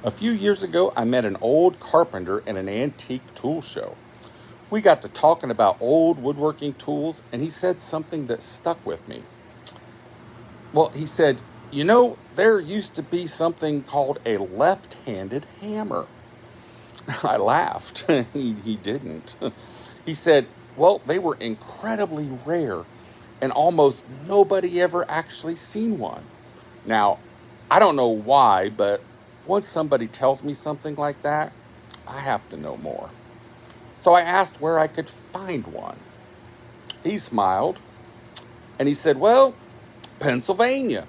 A few years ago, I met an old carpenter at an antique tool show. We got to talking about old woodworking tools, and he said something that stuck with me. Well, he said, there used to be something called a left handed hammer. I laughed. He didn't. He said, well, they were incredibly rare, and almost nobody ever actually seen one. Now, I don't know why, but once somebody tells me something like that, I have to know more. So I asked where I could find one. He smiled and he said, well, Pennsylvania.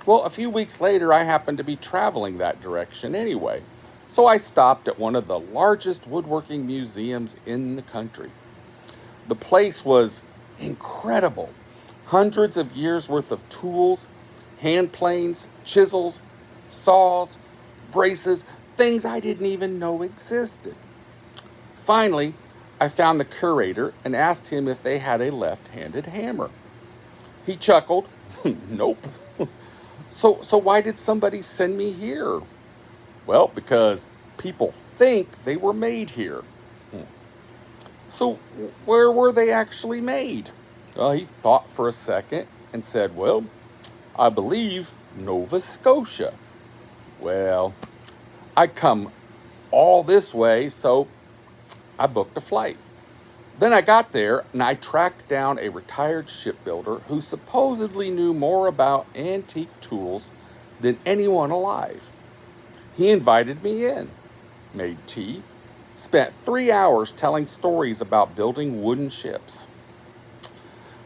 Well, a few weeks later, I happened to be traveling that direction anyway. So I stopped at one of the largest woodworking museums in the country. The place was incredible. Hundreds of years worth of tools, hand planes, chisels, saws, braces, things I didn't even know existed. Finally, I found the curator and asked him if they had a left-handed hammer. He chuckled, nope. So why did somebody send me here? Well, because people think they were made here. So where were they actually made? He thought for a second and said, well, I believe Nova Scotia. Well, I come all this way, so I booked a flight. Then I got there and I tracked down a retired shipbuilder who supposedly knew more about antique tools than anyone alive. He invited me in, made tea, spent 3 hours telling stories about building wooden ships.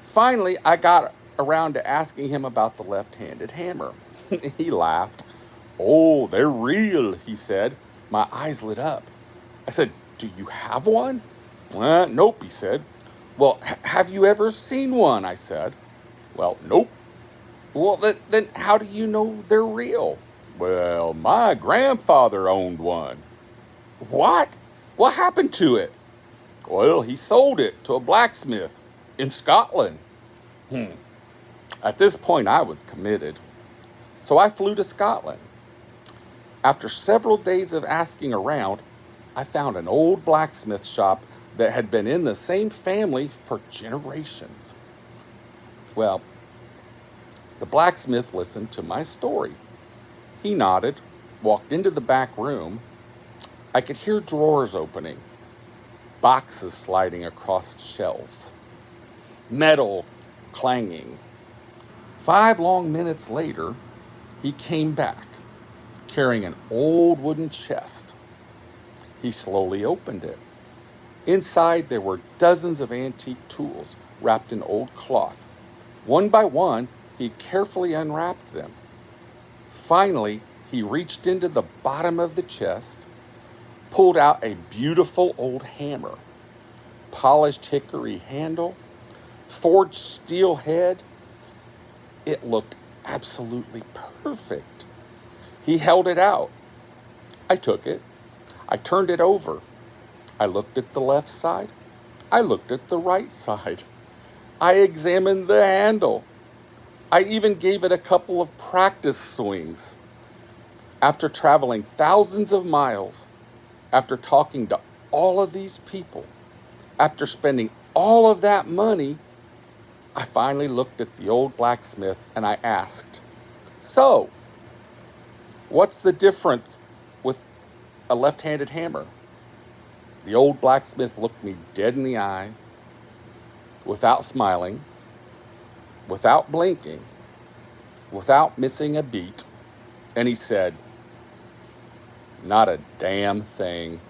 Finally, I got around to asking him about the left-handed hammer. He laughed. Oh, they're real, he said. My eyes lit up. I said, do you have one? Nope, he said. Well, have you ever seen one? I said. Well, nope. Well, then how do you know they're real? Well, my grandfather owned one. What? What happened to it? Well, he sold it to a blacksmith in Scotland. At this point, I was committed. So I flew to Scotland. After several days of asking around, I found an old blacksmith shop that had been in the same family for generations. Well, the blacksmith listened to my story. He nodded, walked into the back room. I could hear drawers opening, boxes sliding across shelves, metal clanging. 5 long minutes later, he came back, carrying an old wooden chest. He slowly opened it. Inside, there were dozens of antique tools wrapped in old cloth. One by one, he carefully unwrapped them. Finally, he reached into the bottom of the chest, pulled out a beautiful old hammer, polished hickory handle, forged steel head. It looked absolutely perfect. He held it out. I took it. I turned it over. I looked at the left side. I looked at the right side. I examined the handle. I even gave it a couple of practice swings. After traveling thousands of miles, after talking to all of these people, after spending all of that money, I finally looked at the old blacksmith and I asked, so, what's the difference with a left-handed hammer? The old blacksmith looked me dead in the eye, without smiling, without blinking, without missing a beat, and he said, not a damn thing.